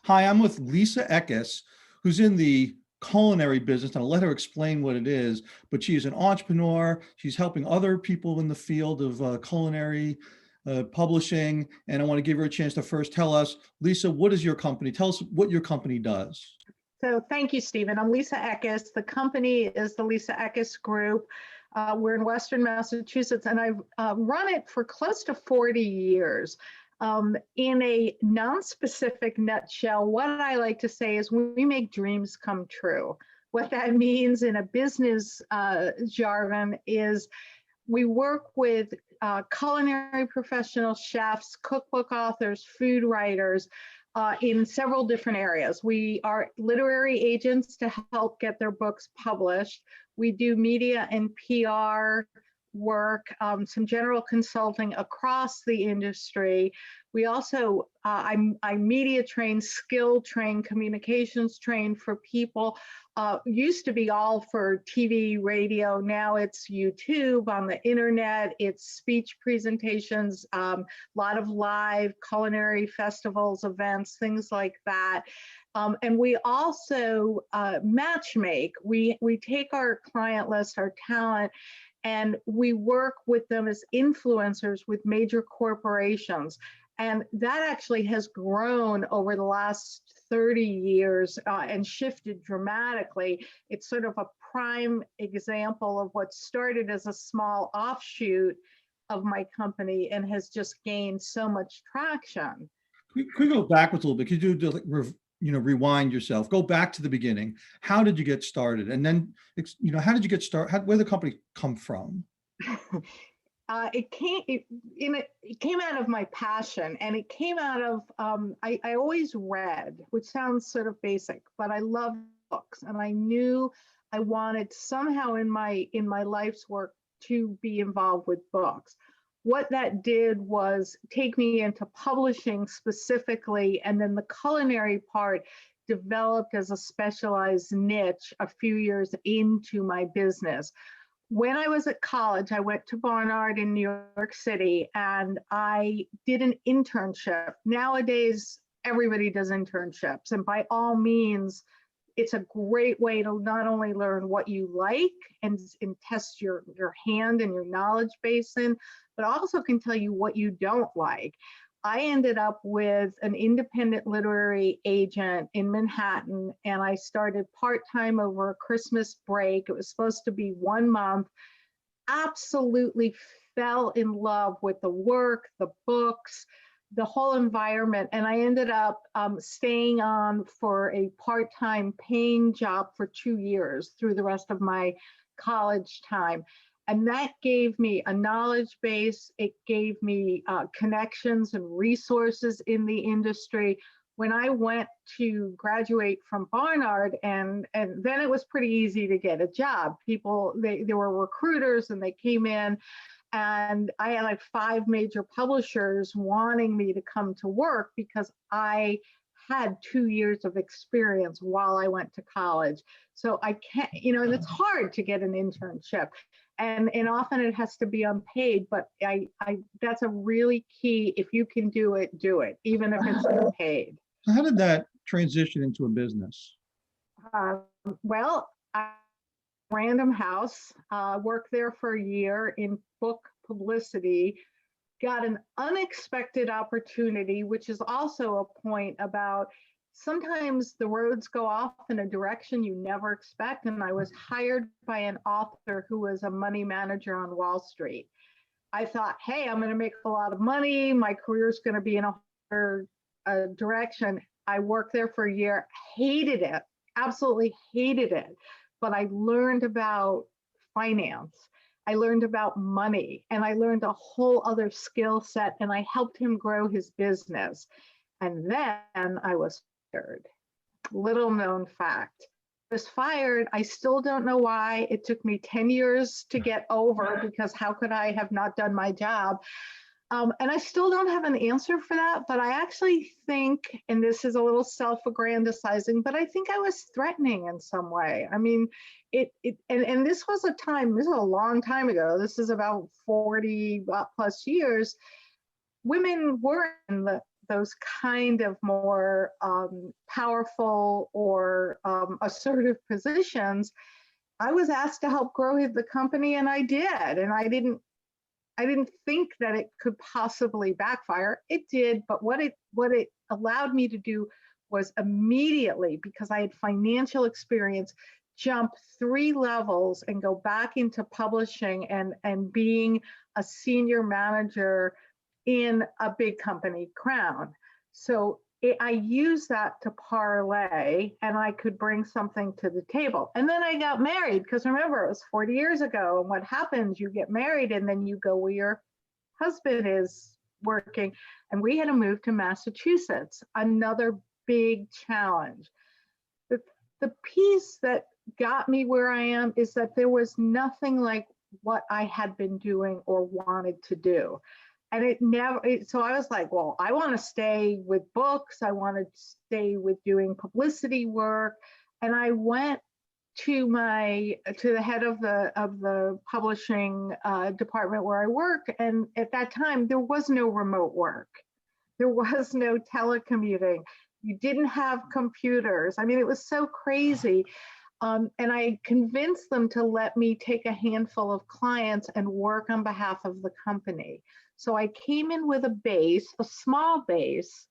Hi, I'm with Lisa Ekus, who's in the culinary business, and I'll let her explain what it is, but she is an entrepreneur. She's helping other people in the field of culinary publishing, and I want to give her a chance to first tell us, Lisa, what is your company? Tell us what your company does. So thank you, Stephen. I'm Lisa Ekus. The company is the Lisa Ekus Group. We're in Western Massachusetts, and I've run it for close to 40 years. In a non-specific nutshell, what I like to say is we make dreams come true. What that means in a business jargon is we work with culinary professional chefs, cookbook authors, food writers, in several different areas. We are literary agents to help get their books published. We do media and PR work, some general consulting across the industry. We also, I media train, skill train, communications train for people. Used to be all for TV, radio. Now it's YouTube, on the internet. It's speech presentations, a lot of live culinary festivals, events, things like that. And we also match make. We take our client list, our talent, and we work with them as influencers with major corporations. And that actually has grown over the last 30 years and shifted dramatically. It's sort of a prime example of what started as a small offshoot of my company and has just gained so much traction. Could we go backwards a little bit? Could you do, rewind yourself, go back to the beginning? How did you get started? And then, how did you get started? Where did the company come from? It came out of my passion, and it came out of I always read, which sounds sort of basic, but I love books, and I knew I wanted somehow in my life's work to be involved with books. What that did was take me into publishing specifically, and then the culinary part developed as a specialized niche a few years into my business. When I was at college, I went to Barnard in New York City, and I did an internship. Nowadays, everybody does internships, and by all means, it's a great way to not only learn what you like and test your hand and your knowledge base in, but also can tell you what you don't like. I ended up with an independent literary agent in Manhattan, and I started part-time over a Christmas break. It was supposed to be 1 month. Absolutely fell in love with the work, the books, the whole environment. And I ended up staying on for a part-time paying job for 2 years through the rest of my college time. And that gave me a knowledge base. It gave me connections and resources in the industry. When I went to graduate from Barnard, and then it was pretty easy to get a job. People, there were recruiters, and they came in, and I had like 5 major publishers wanting me to come to work because I had 2 years of experience while I went to college. So I can't, and it's hard to get an internship. And often it has to be unpaid, but that's a really key. If you can do it, even if it's unpaid. So how did that transition into a business? Well, Random House, worked there for a year in book publicity, got an unexpected opportunity, which is also a point about sometimes the roads go off in a direction you never expect. And I was hired by an author who was a money manager on Wall Street. I thought, hey, I'm going to make a lot of money. My career is going to be in a direction. I worked there for a year, hated it, absolutely hated it. But I learned about finance. I learned about money, and I learned a whole other skill set, and I helped him grow his business. And then I was fired. Little known fact. I was fired. I still don't know why. It took me 10 years to get over, because how could I have not done my job? And I still don't have an answer for that, but I actually think, and this is a little self-aggrandizing, but I think I was threatening in some way. I mean, and this was a time, this is a long time ago. This is about 40 plus years. Women were in the those kind of more powerful or assertive positions, I was asked to help grow the company, and I did. And I didn't think that it could possibly backfire. It did, but what it allowed me to do was immediately, because I had financial experience, jump 3 levels and go back into publishing and being a senior manager in a big company, Crown. So I used that to parlay, and I could bring something to the table. And then I got married, because remember, it was 40 years ago. And what happens, you get married and then you go where your husband is working. And we had to move to Massachusetts, another big challenge. The piece that got me where I am is that there was nothing like what I had been doing or wanted to do. And so I was like, well, I want to stay with books. I want to stay with doing publicity work. And I went to the head of the publishing department where I work. And at that time, there was no remote work. There was no telecommuting. You didn't have computers. I mean, it was so crazy. And I convinced them to let me take a handful of clients and work on behalf of the company. So I came in with a small base,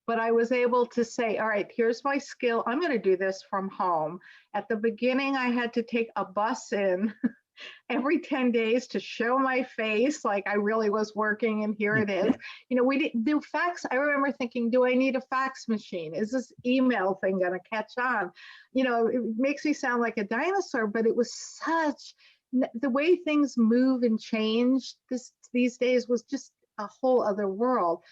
but I was able to say, all right, here's my skill. I'm going to do this from home. At the beginning, I had to take a bus in every 10 days to show my face like I really was working, and here it is. You know, we didn't do fax. I remember thinking, do I need a fax machine? Is this email thing going to catch on? You know, it makes me sound like a dinosaur, but it was the way things move and change these days was just a whole other world.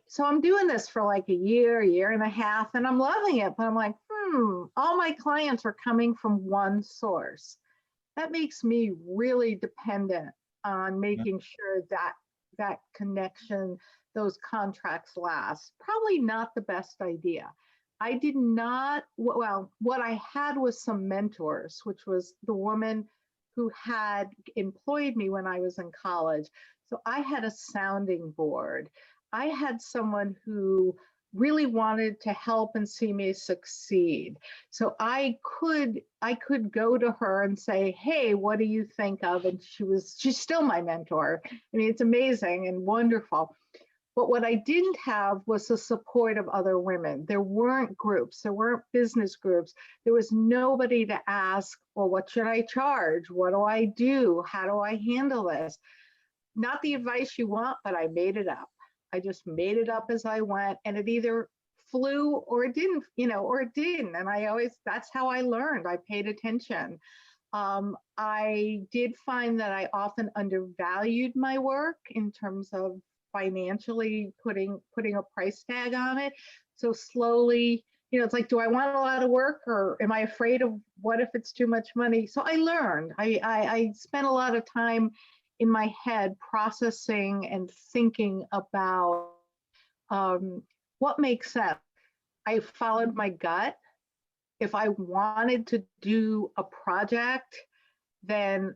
So I'm doing this for like a year and a half, and I'm loving it, but I'm like, all my clients are coming from one source. That makes me really dependent on making sure that that connection, those contracts last. Probably not the best idea. I did not, well, what I had was some mentors, which was the woman who had employed me when I was in college. So I had a sounding board. I had someone who really wanted to help and see me succeed. So I could go to her and say, hey, what do you think of? And she's still my mentor. I mean, it's amazing and wonderful. But what I didn't have was the support of other women. There weren't groups, there weren't business groups. There was nobody to ask, well, what should I charge? What do I do? How do I handle this? Not the advice you want, but I made it up. I just made it up as I went, and it either flew or it didn't, or it didn't. And that's how I learned. I paid attention. I did find that I often undervalued my work in terms of financially putting a price tag on it. So slowly, it's like, do I want a lot of work, or am I afraid of what if it's too much money? So I learned. I spent a lot of time in my head processing and thinking about what makes sense. I followed my gut. If I wanted to do a project, then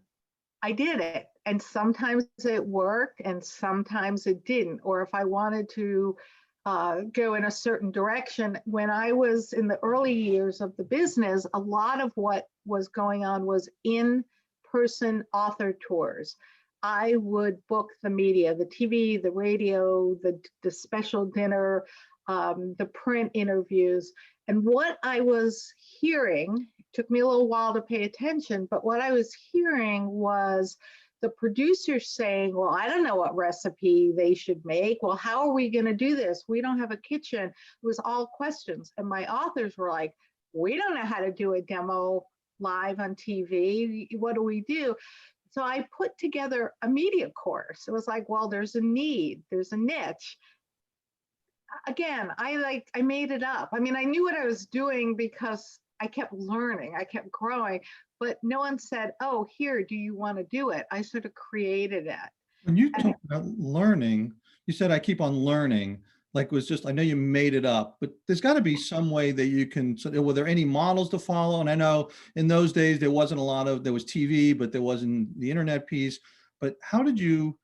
I did it. And sometimes it worked and sometimes it didn't. Or if I wanted to go in a certain direction, when I was in the early years of the business, a lot of what was going on was in-person author tours. I would book the media, the TV, the radio, the special dinner, the print interviews. And what I was hearing, took me a little while to pay attention, but what I was hearing was the producers saying, well, I don't know what recipe they should make. Well, how are we going to do this? We don't have a kitchen. It was all questions. And my authors were like, we don't know how to do a demo live on TV. What do we do? So I put together a media course. It was like, well, there's a need, there's a niche. Again, I made it up. I mean, I knew what I was doing because I kept learning, I kept growing, but no one said, oh, here, do you want to do it? I sort of created it. When you talk about learning, you said, I keep on learning. Like, was just, I know you made it up, but there's got to be some way that you can, so were there any models to follow? And I know in those days, there wasn't there was TV, but there wasn't the internet piece. But how did you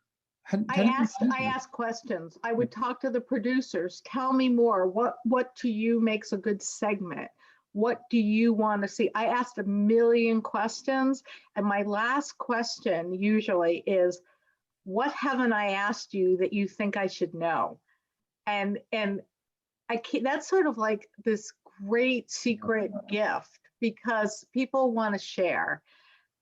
I asked questions. I would talk to the producers. Tell me more. What to you makes a good segment? What do you want to see? I asked a million questions, and my last question usually is, what haven't I asked you that you think I should know? And I can't, that's sort of like this great secret gift because people want to share.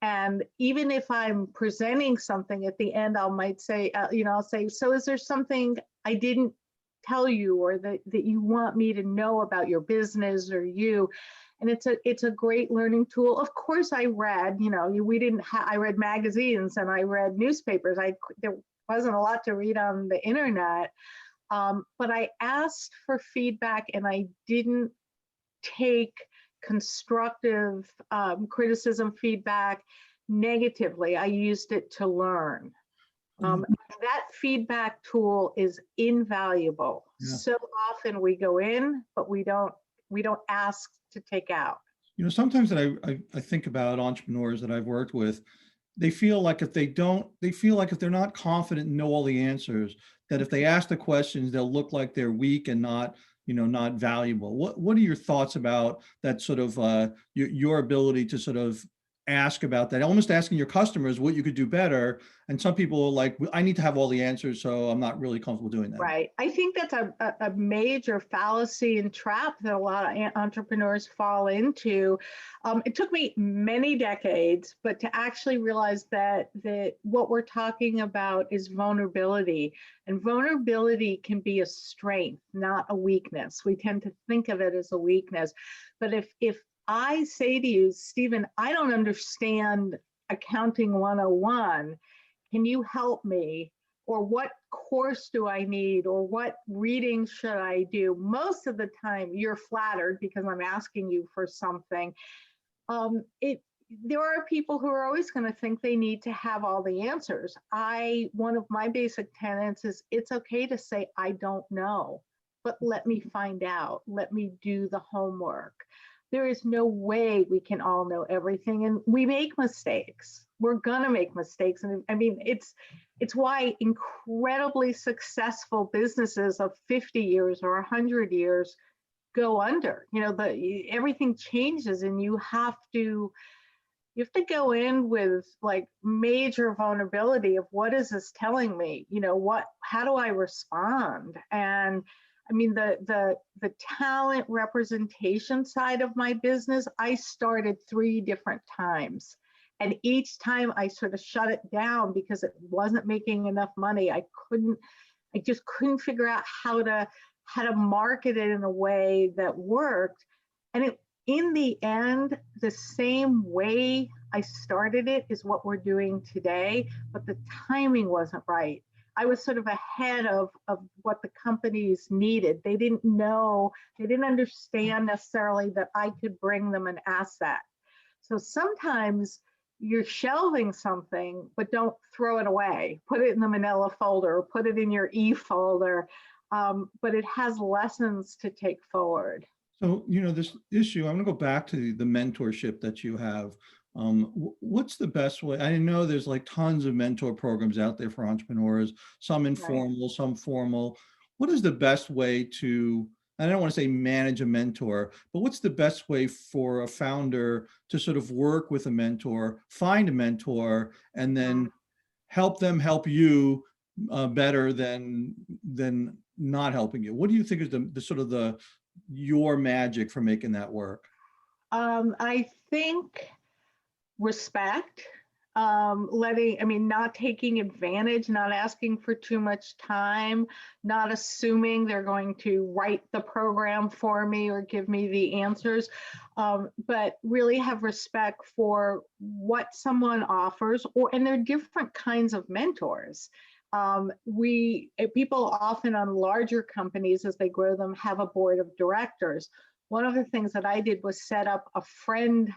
And even if I'm presenting something at the end, I might say, I'll say, so is there something I didn't tell you or that you want me to know about your business or you? And it's a great learning tool. Of course, I read, I read magazines and I read newspapers. There wasn't a lot to read on the internet, but I asked for feedback and I didn't take constructive criticism, feedback negatively. I used it to learn. That feedback tool is invaluable. Yeah. So often we go in, but we don't ask to take out. Sometimes that I think about entrepreneurs that I've worked with, they feel like if they're not confident and know all the answers, that if they ask the questions, they'll look like they're weak and not valuable. What are your thoughts about that sort of your ability to sort of ask about that, almost asking your customers what you could do better? And some people are like, I need to have all the answers, so I'm not really comfortable doing that. Right. I think that's a major fallacy and trap that a lot of entrepreneurs fall into. It took me many decades, but to actually realize that what we're talking about is vulnerability, and vulnerability can be a strength, not a weakness. We tend to think of it as a weakness, but if I say to you, Stephen, I don't understand accounting 101. Can you help me? Or what course do I need? Or what reading should I do? Most of the time you're flattered because I'm asking you for something. There are people who are always going to think they need to have all the answers. One of my basic tenets is it's okay to say, I don't know, but let me find out. Let me do the homework. There is no way we can all know everything, and we make mistakes. We're gonna make mistakes, and I mean, it's why incredibly successful businesses of 50 years or 100 years go under. Everything changes, and you have to go in with like major vulnerability of what is this telling me? How do I respond? And I mean, the talent representation side of my business, I started 3 different times. And each time I sort of shut it down because it wasn't making enough money. I just couldn't figure out how to market it in a way that worked. And in the end, the same way I started it is what we're doing today, but the timing wasn't right. I was sort of ahead of what the companies needed. They didn't understand necessarily that I could bring them an asset. So sometimes you're shelving something, but don't throw it away. Put it in the manila folder, or put it in your e-folder, but it has lessons to take forward. So, this issue, I'm gonna go back to the mentorship that you have. What's the best way? I know there's like tons of mentor programs out there for entrepreneurs, some informal, right, some formal. What is the best way to, I don't want to say manage a mentor, but what's the best way for a founder to sort of work with a mentor, find a mentor, and then help them help you better than not helping you? What do you think is the sort of your magic for making that work? I think respect, not taking advantage, not asking for too much time, not assuming they're going to write the program for me or give me the answers, but really have respect for what someone offers, and there are different kinds of mentors. People often on larger companies, as they grow them, have a board of directors. One of the things that I did was set up a friend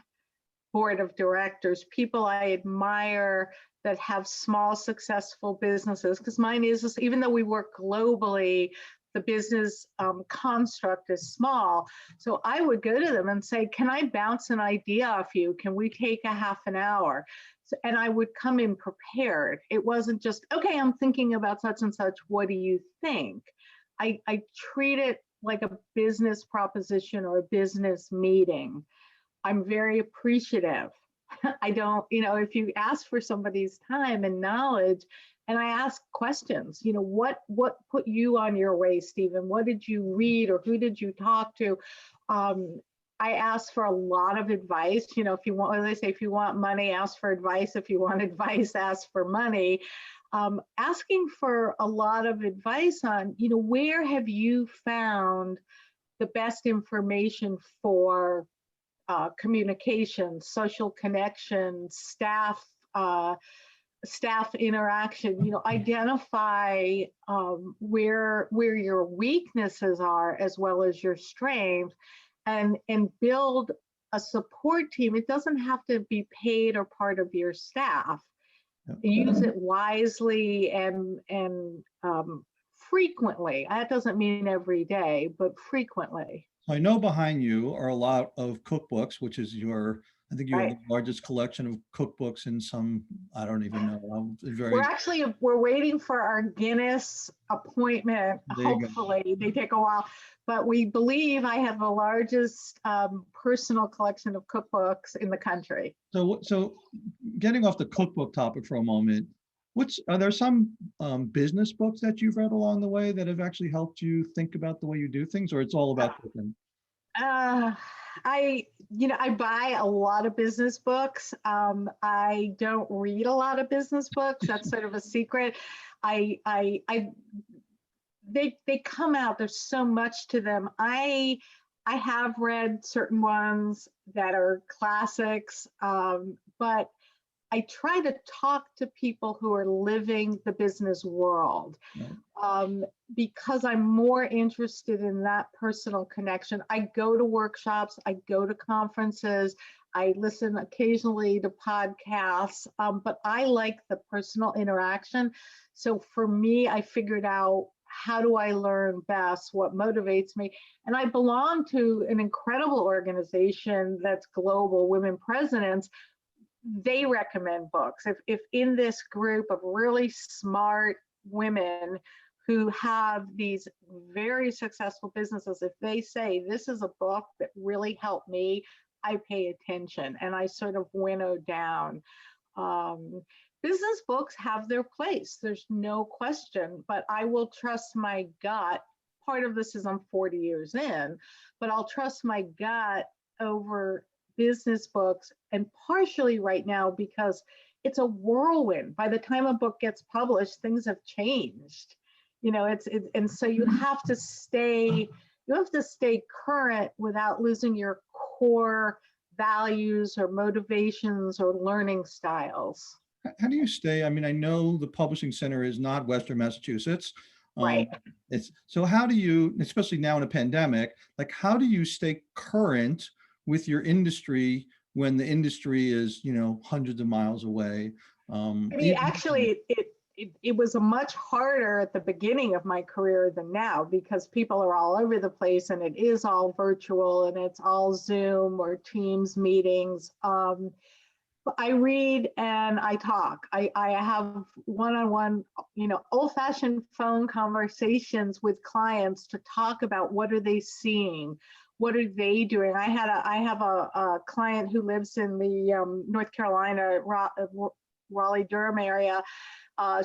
board of directors, people I admire that have small successful businesses, because mine is, even though we work globally, the business construct is small. So I would go to them and say, can I bounce an idea off you? Can we take a half an hour? So, and I would come in prepared. It wasn't just, okay, I'm thinking about such and such. What do you think? I treat it like a business proposition or a business meeting. I'm very appreciative. I don't, if you ask for somebody's time and knowledge, and I ask questions, what put you on your way, Stephen? What did you read, or who did you talk to? I ask for a lot of advice. If you want, as I say, if you want money, ask for advice. If you want advice, ask for money. Asking for a lot of advice on, where have you found the best information for communication, social connection, staff interaction, identify where your weaknesses are as well as your strengths, and build a support team. It doesn't have to be paid or part of your staff. Use it wisely and frequently. That doesn't mean every day, but frequently. I know behind you are a lot of cookbooks, which is I think you have Right. the largest collection of cookbooks in some, I don't even know. We're waiting for our Guinness appointment. There you go. Hopefully, they take a while, but we believe I have the largest personal collection of cookbooks in the country. So getting off the cookbook topic for a moment, are there some business books that you've read along the way that have actually helped you think about the way you do things, or it's all about cooking? I buy a lot of business books. I don't read a lot of business books. That's sort of a secret. They come out. There's so much to them. I have read certain ones that are classics, but I try to talk to people who are living the business world, because I'm more interested in that personal connection. I go to workshops, I go to conferences, I listen occasionally to podcasts, but I like the personal interaction. So for me, I figured out, how do I learn best? What motivates me? And I belong to an incredible organization that's global, Women Presidents. They recommend books. If in this group of really smart women who have these very successful businesses, if they say, this is a book that really helped me, I pay attention and I sort of winnow down. Business books have their place, there's no question, but I will trust my gut. Part of this is I'm 40 years in, but I'll trust my gut over business books, and partially right now because it's a whirlwind. By the time a book gets published, things have changed. And so you have to stay current without losing your core values or motivations or learning styles. How do you stay? I mean, I know the publishing center is not Western Massachusetts. Right. So how do you, especially now in a pandemic, like how do you stay current with your industry when the industry is, hundreds of miles away? Actually, it was a much harder at the beginning of my career than now, because people are all over the place and it is all virtual and it's all Zoom or Teams meetings. I read and I talk. I have one-on-one, old-fashioned phone conversations with clients to talk about what are they seeing, what are they doing. I have a client who lives in the North Carolina, Raleigh-Durham area.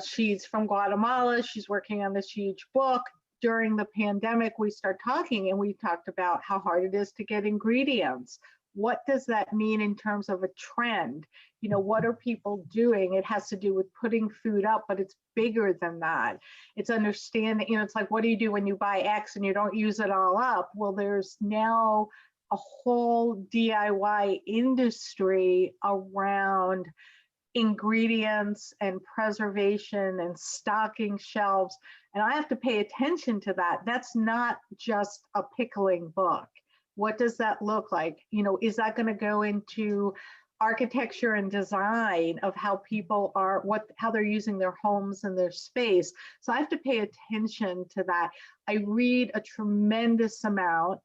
She's from Guatemala. She's working on this huge book. During the pandemic, we started talking and we talked about how hard it is to get ingredients. What does that mean in terms of a trend? What are people doing? It has to do with putting food up, but it's bigger than that. It's understanding, it's like, what do you do when you buy X and you don't use it all up? Well, there's now a whole DIY industry around ingredients and preservation and stocking shelves. And I have to pay attention to that. That's not just a pickling book. What does that look like? Is that going to go into architecture and design of how people are, how they're using their homes and their space. So I have to pay attention to that. I read a tremendous amount,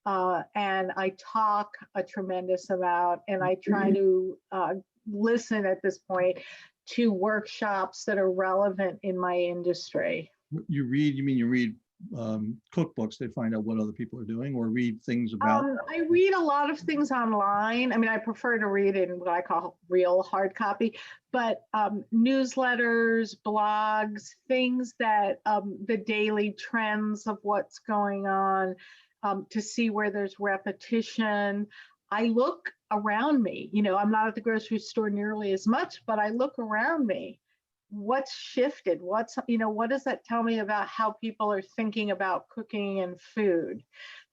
and I talk a tremendous amount, and I try to listen at this point to workshops that are relevant in my industry. You read, you mean you read cookbooks to find out what other people are doing, or read things about? I read a lot of things online. I mean, I prefer to read in what I call real hard copy, but newsletters, blogs, things that the daily trends of what's going on, to see where there's repetition. I look around me. You know, I'm not at the grocery store nearly as much, but I look around me. What's shifted? What's, you know, what does that tell me about how people are thinking about cooking and food?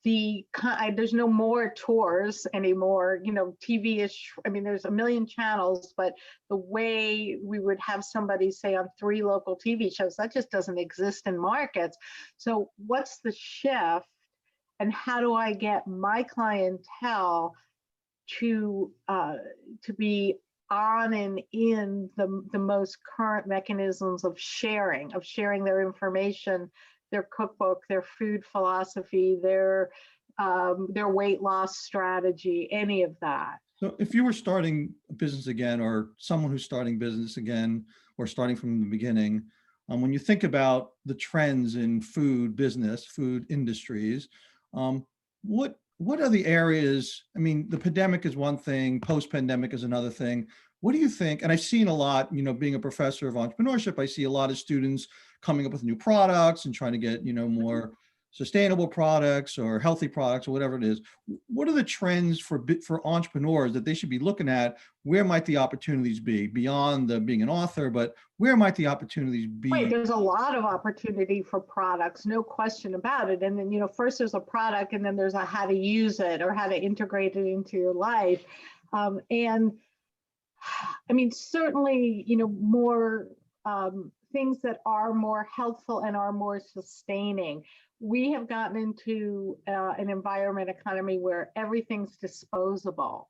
There's no more tours anymore, you know, TV is, I mean, there's a million channels, but the way we would have somebody say on 3 local TV shows, that just doesn't exist in markets. So what's the shift, and how do I get my clientele to be on and in the most current mechanisms of sharing their information, their cookbook, their food philosophy, their weight loss strategy, any of that. So if you were starting a business again, or someone who's starting business again, or starting from the beginning, when you think about the trends in food business, food industries, what are the areas? I mean, the pandemic is one thing, post-pandemic is another thing. What do you think? And I've seen a lot, you know, being a professor of entrepreneurship, I see a lot of students coming up with new products and trying to get, you know, more sustainable products or healthy products or whatever it is. What are the trends for entrepreneurs that they should be looking at? Where might the opportunities be beyond being an author, but where might the opportunities be? Right, there's a lot of opportunity for products, no question about it. And then, you know, first there's a product, and then there's a how to use it or how to integrate it into your life. And I mean, certainly, you know, more things that are more healthful and are more sustaining. We have gotten into an environment economy where everything's disposable.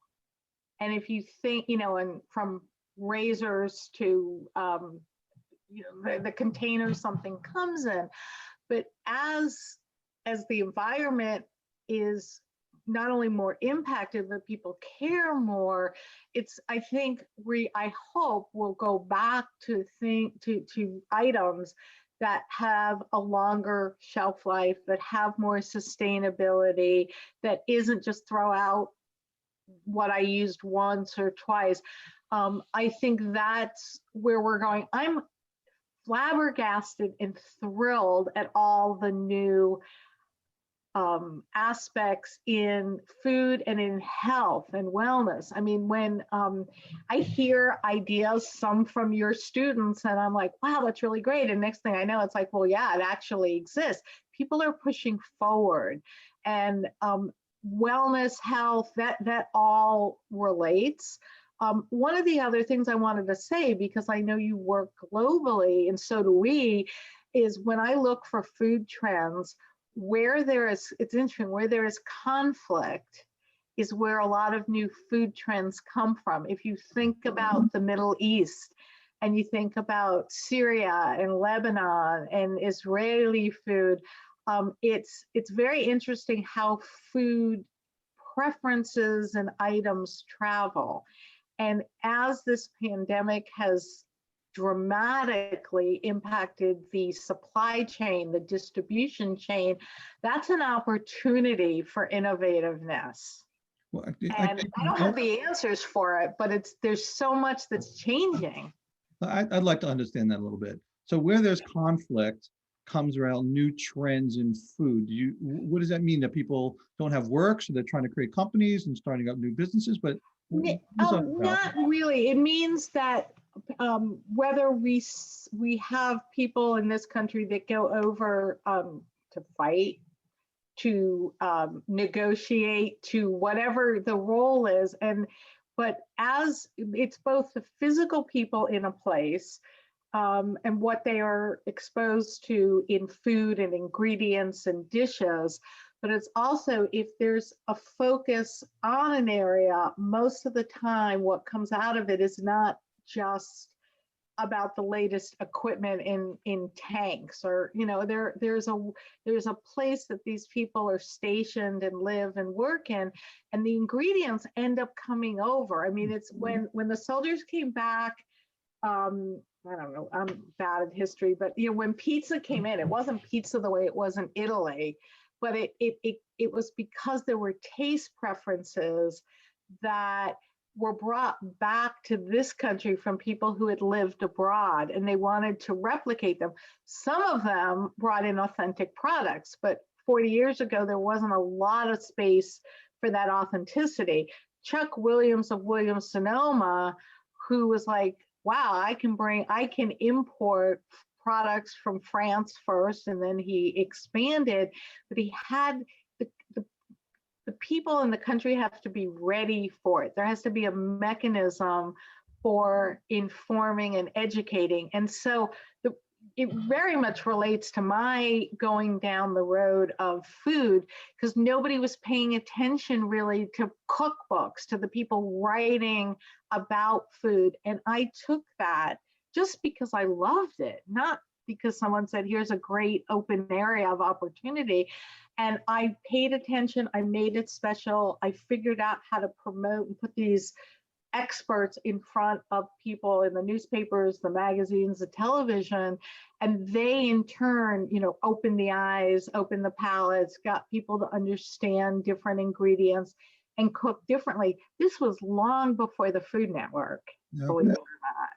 And if you think, you know, and from razors to, you know, the container something comes in, but as the environment is not only more impacted, but people care more, I think I hope we'll go back to items that have a longer shelf life, that have more sustainability, that isn't just throw out what I used once or twice. I think that's where we're going. I'm flabbergasted and thrilled at all the new aspects in food and in health and wellness. I mean, when I hear ideas, some from your students, and I'm like, wow, that's really great. And next thing I know, it's like, well, yeah, it actually exists. People are pushing forward, and wellness, health, that all relates. One of the other things I wanted to say, because I know you work globally, and so do we, is when I look for food trends, it's interesting, where there is conflict is where a lot of new food trends come from. If you think about the Middle East, and you think about Syria and Lebanon and Israeli food, it's very interesting how food preferences and items travel. And as this pandemic has dramatically impacted the supply chain, the distribution chain, that's an opportunity for innovativeness. Well, And I don't have the answers for it, but there's so much that's changing. I'd like to understand that a little bit. So where there's conflict comes around new trends in food. What does that mean? That people don't have work, so they're trying to create companies and starting up new businesses? But not really. It means that whether we have people in this country that go over to fight, to negotiate, to whatever the role is, but as it's both the physical people in a place and what they are exposed to in food and ingredients and dishes, but it's also if there's a focus on an area, most of the time what comes out of it is not just about the latest equipment in tanks, or there's a place that these people are stationed and live and work in, and the ingredients end up coming over. I mean, it's when the soldiers came back, I don't know, I'm bad at history, but when pizza came in, it wasn't pizza the way it was in Italy, but it was because there were taste preferences that were brought back to this country from people who had lived abroad, and they wanted to replicate them. Some of them brought in authentic products, but 40 years ago, there wasn't a lot of space for that authenticity. Chuck Williams of Williams Sonoma, who was like, wow, I can import products from France first, and then he expanded, but he had the people in the country have to be ready for it. There has to be a mechanism for informing and educating. And so it very much relates to my going down the road of food, because nobody was paying attention really to cookbooks, to the people writing about food. And I took that just because I loved it, not because someone said, here's a great open area of opportunity. And I paid attention, I made it special. I figured out how to promote and put these experts in front of people in the newspapers, the magazines, the television, and they in turn, opened the eyes, opened the palates, got people to understand different ingredients and cook differently. This was long before the Food Network, believe it or not.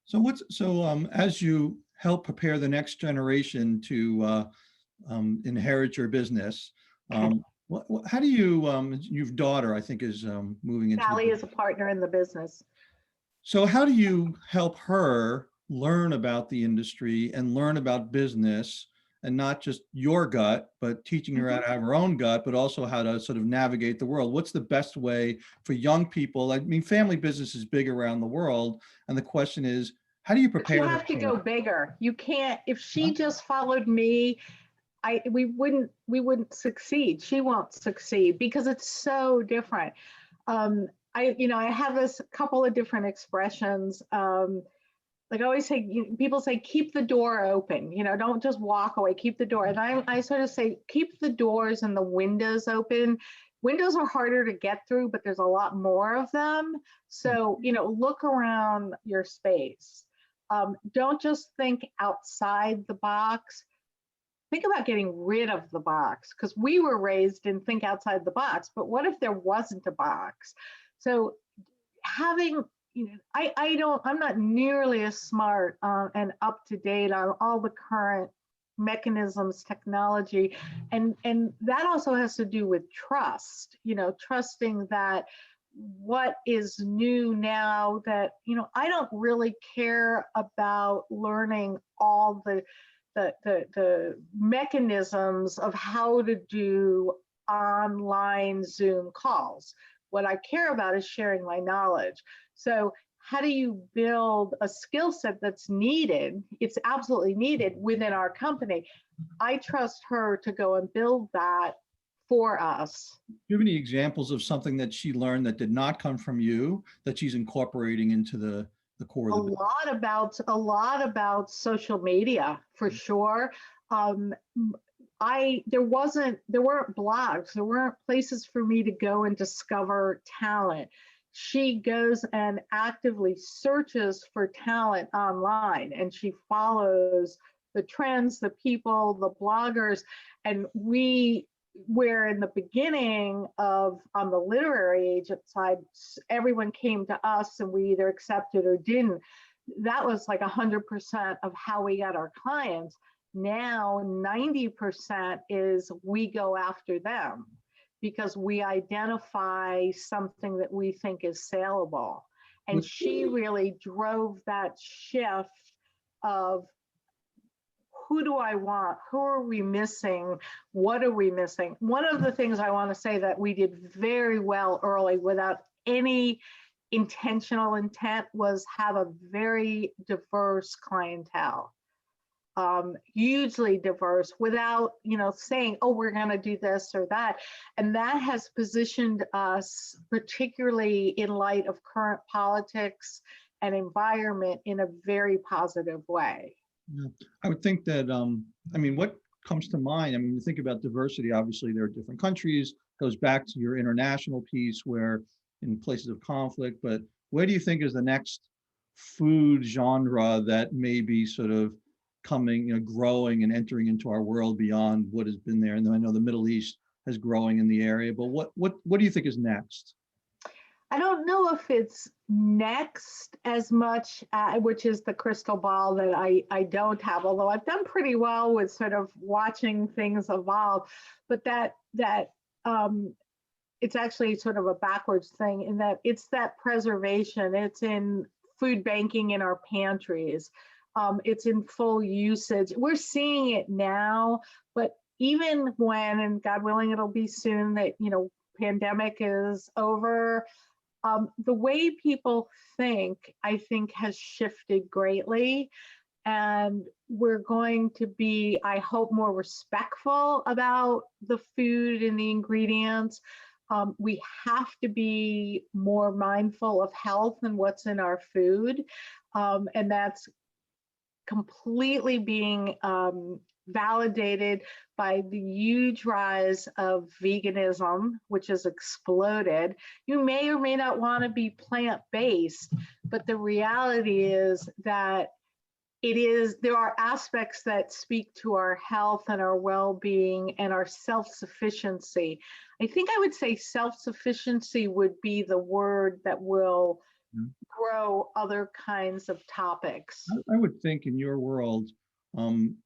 So as you help prepare the next generation to inherit your business, how do you, your daughter, I think, is moving into. Sally is a partner in the business. So how do you help her learn about the industry and learn about business, and not just your gut, but teaching her how to have her own gut, but also how to sort of navigate the world? What's the best way for young people? I mean, family business is big around the world. And the question is, how do you prepare? You have to go bigger. You can't, if she just followed me, we wouldn't succeed. She won't succeed because it's so different. I have this couple of different expressions. Like I always say, people say, keep the door open, don't just walk away, keep the door. And I sort of say, keep the doors and the windows open. Windows are harder to get through, but there's a lot more of them. So, look around your space. Don't just think outside the box. Think about getting rid of the box, because we were raised in think outside the box, but what if there wasn't a box? So having, I'm not nearly as smart and up to date on all the current mechanisms, technology, and that also has to do with trust, trusting that what is new now, that, I don't really care about learning all the mechanisms of how to do online Zoom calls. What I care about is sharing my knowledge. So how do you build a skill set that's needed? It's absolutely needed within our company. I trust her to go and build that for us. Do you have any examples of something that she learned that did not come from you, that she's incorporating into the core of the business? A lot about social media, for sure. There weren't blogs, there weren't places for me to go and discover talent. She goes and actively searches for talent online, and she follows the trends, the people, the bloggers, and where in the beginning of on the literary agent side, everyone came to us and we either accepted or didn't. That was like 100% of how we got our clients. Now 90% is we go after them because we identify something that we think is saleable. And she really drove that shift of, who do I want? Who are we missing? What are we missing? One of the things I want to say that we did very well early without any intentional intent was have a very diverse clientele. hugely diverse without, saying, oh, we're going to do this or that. And that has positioned us, particularly in light of current politics and environment, in a very positive way. Yeah. I would think that, I mean, what comes to mind? I mean, you think about diversity, obviously there are different countries, goes back to your international piece where in places of conflict, but where do you think is the next food genre that may be sort of coming, growing and entering into our world beyond what has been there? And then I know the Middle East is growing in the area, but what do you think is next? I don't know if it's next as much, which is the crystal ball that I don't have, although I've done pretty well with sort of watching things evolve. But um, it's actually sort of a backwards thing in that it's that preservation. It's in food banking in our pantries. It's in full usage. We're seeing it now, but even when, and God willing, it'll be soon that, pandemic is over, the way people think, I think, has shifted greatly. And we're going to be, I hope, more respectful about the food and the ingredients. We have to be more mindful of health and what's in our food. And that's completely being validated by the huge rise of veganism, which has exploded. You may or may not want to be plant-based, but the reality is that there are aspects that speak to our health and our well-being and our self-sufficiency. I think I would say self-sufficiency would be the word that will grow other kinds of topics. I would think in your world,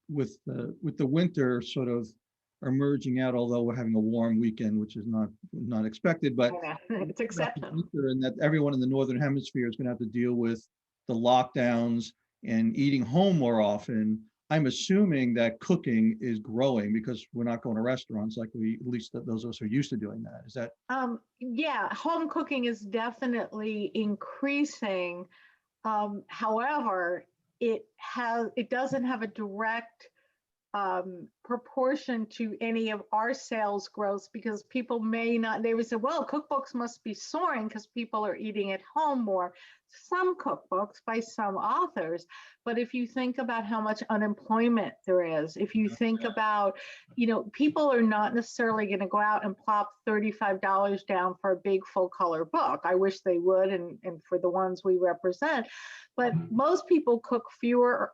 with the winter sort of emerging out, although we're having a warm weekend, which is not expected, but it's exceptional. And that everyone in the Northern Hemisphere is going to have to deal with the lockdowns and eating home more often. I'm assuming that cooking is growing because we're not going to restaurants like at least those of us are used to doing that. Is that? Yeah, home cooking is definitely increasing. However, it doesn't have a direct proportion to any of our sales growth, because people they would say, well, cookbooks must be soaring because people are eating at home more. Some cookbooks by some authors, but if you think about how much unemployment there is, if you think about, people are not necessarily going to go out and plop $35 down for a big full color book. I wish they would, and for the ones we represent, but most people cook four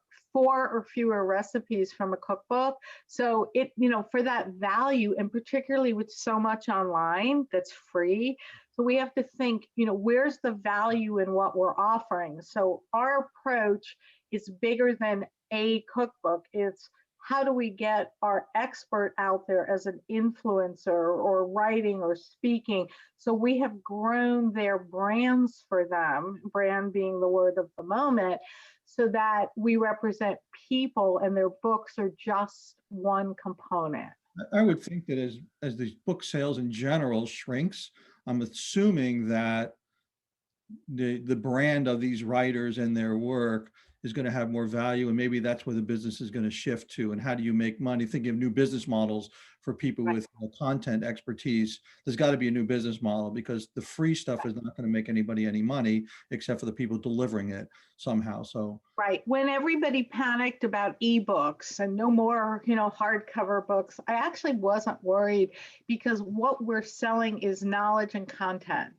or fewer recipes from a cookbook. So for that value, and particularly with so much online that's free, so we have to think, where's the value in what we're offering? So our approach is bigger than a cookbook. It's how do we get our expert out there as an influencer or writing or speaking? So we have grown their brands for them, brand being the word of the moment, so that we represent people and their books are just one component. I would think that as the book sales in general shrinks, I'm assuming that the brand of these writers and their work is going to have more value, and maybe that's where the business is going to shift to. And how do you make money? Thinking of new business models for people with content expertise. There's got to be a new business model, because the free stuff is not going to make anybody any money except for the people delivering it somehow. So right, when everybody panicked about ebooks and no more hardcover books, I actually wasn't worried, because what we're selling is knowledge and content,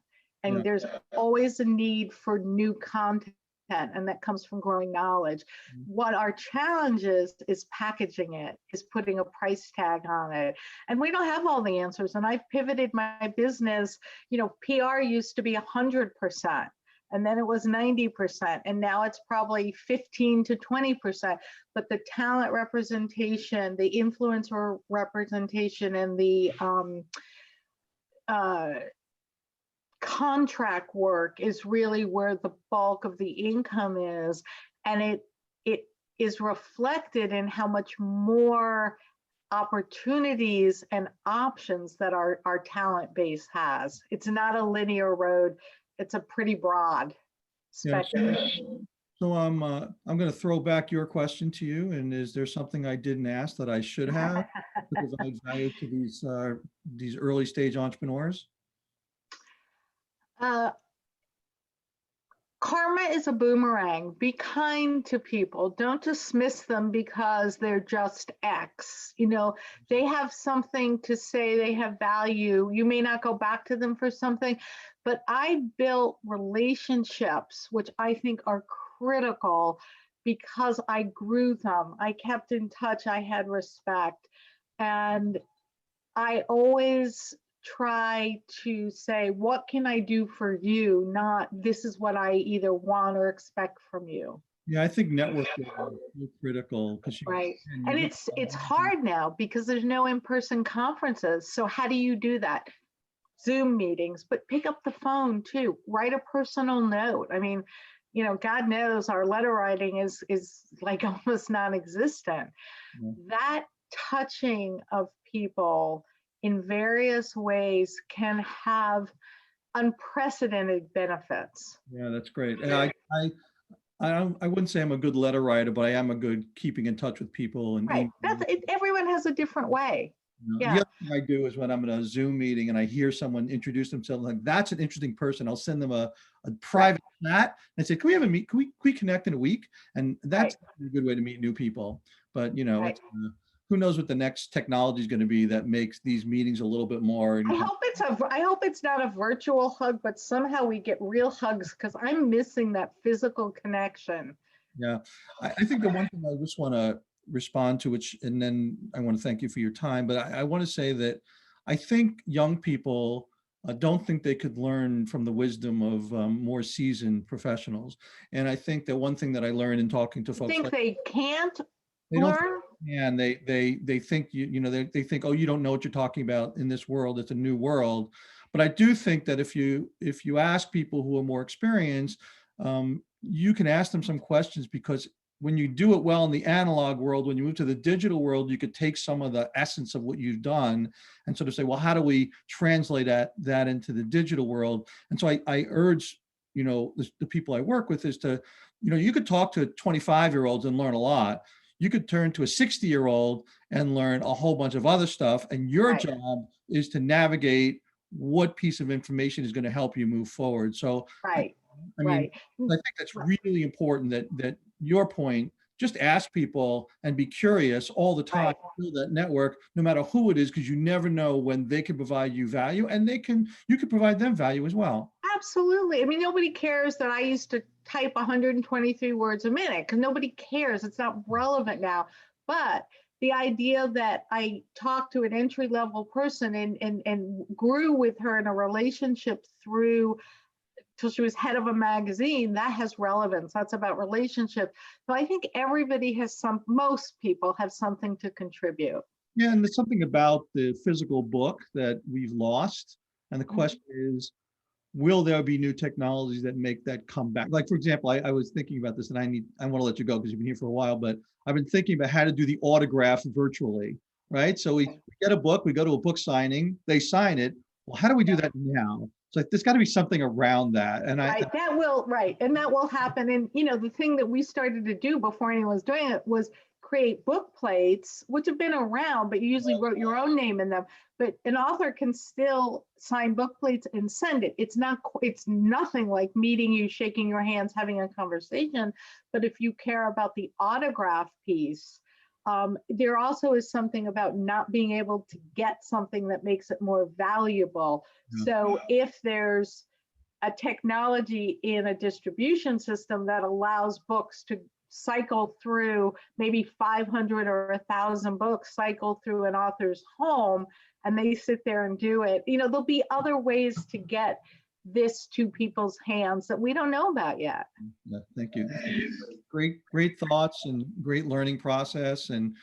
and there's always a need for new content, and that comes from growing knowledge. What our challenge is packaging it, is putting a price tag on it. And we don't have all the answers. And I've pivoted my business. PR used to be 100%. And then it was 90%. And now it's probably 15 to 20%. But the talent representation, the influencer representation, and the contract work is really where the bulk of the income is, and it is reflected in how much more opportunities and options that our talent base has. It's not a linear road, it's a pretty broad spectrum. So I'm going to throw back your question to you. And is there something I didn't ask that I should have to provide value to these early stage entrepreneurs? Uh, Karma is a boomerang. Be kind to people. Don't dismiss them because they're just X. They have something to say, they have value. You may not go back to them for something, but I built relationships, which I think are critical because I grew them. I kept in touch, I had respect. And I always try to say, what can I do for you? Not this is what I either want or expect from you. Yeah, I think networking is critical because Right. and And you're it's hard now because there's no in-person conferences. So how do you do that? Zoom meetings, but pick up the phone too. Write a personal note. I mean, God knows our letter writing is like almost non-existent. yeah. That touching of people in various ways can have unprecedented benefits. Yeah, that's great. And I wouldn't say I'm a good letter writer, but I am a good keeping in touch with people and Right. email. Everyone has a different way. The Yeah. other thing I do is when I'm in a Zoom meeting and I hear someone introduce themselves, like that's an interesting person. I'll send them a private chat and say, "Can we have a meet? Can we connect in a week?" And that's Right. a good way to meet new people. But Right. it's, who knows what the next technology is going to be that makes these meetings a little bit more. I hope it's not a virtual hug, but somehow we get real hugs because I'm missing that physical connection. Yeah, I think the one thing I just want to respond to, which, and then I want to thank you for your time, but I want to say that I think young people don't think they could learn from the wisdom of more seasoned professionals. And I think that one thing that I learned in talking to You folks think like they can't they don't, learn? and they think they think, oh, you don't know what you're talking about in this world. It's a new world. But I do think that if you ask people who are more experienced, you can ask them some questions because when you do it well in the analog world, when you move to the digital world, you could take some of the essence of what you've done and sort of say, well, how do we translate that into the digital world? And so I urge, the people I work with is to, you could talk to 25-year-olds and learn a lot. You could turn to a 60-year-old and learn a whole bunch of other stuff. And your Right. job is to navigate what piece of information is going to help you move forward. So Right. I mean, Right. I think that's really important that your point, just ask people and be curious all the time, Right. build that network, no matter who it is, because you never know when they can provide you value and you can provide them value as well. Absolutely. I mean, nobody cares that I used to type 123 words a minute because nobody cares. It's not relevant now. But the idea that I talked to an entry level person and grew with her in a relationship through till she was head of a magazine, that has relevance. That's about relationship. So I think everybody has most people have something to contribute. Yeah, and there's something about the physical book that we've lost. And the Mhm. question is, will there be new technologies that make that come back? Like, for example, I was thinking about this and I want to let you go because you've been here for a while, but I've been thinking about how to do the autograph virtually, right? So we get a book, we go to a book signing, they sign it. Well, how do we do that now? So there's got to be something around that. And Right, and that will happen. And the thing that we started to do before anyone was doing it was create book plates, which have been around, but you usually wrote your own name in them. But an author can still sign book plates and send it. It's nothing like meeting you, shaking your hands, having a conversation. But if you care about the autograph piece, there also is something about not being able to get something that makes it more valuable. So if there's a technology in a distribution system that allows books to cycle through maybe 500 or 1,000 books cycle through an author's home and they sit there and do it. There'll be other ways to get this to people's hands that we don't know about yet. yeah, thank you. Great thoughts and great learning process. And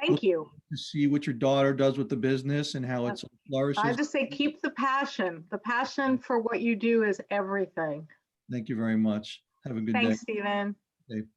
look Thank you. to see what your daughter does with the business and how it I flourishes. just say keep the passion. The passion for what you do is everything. Thank you very much. Have a good day. Thanks, Stephen. Okay.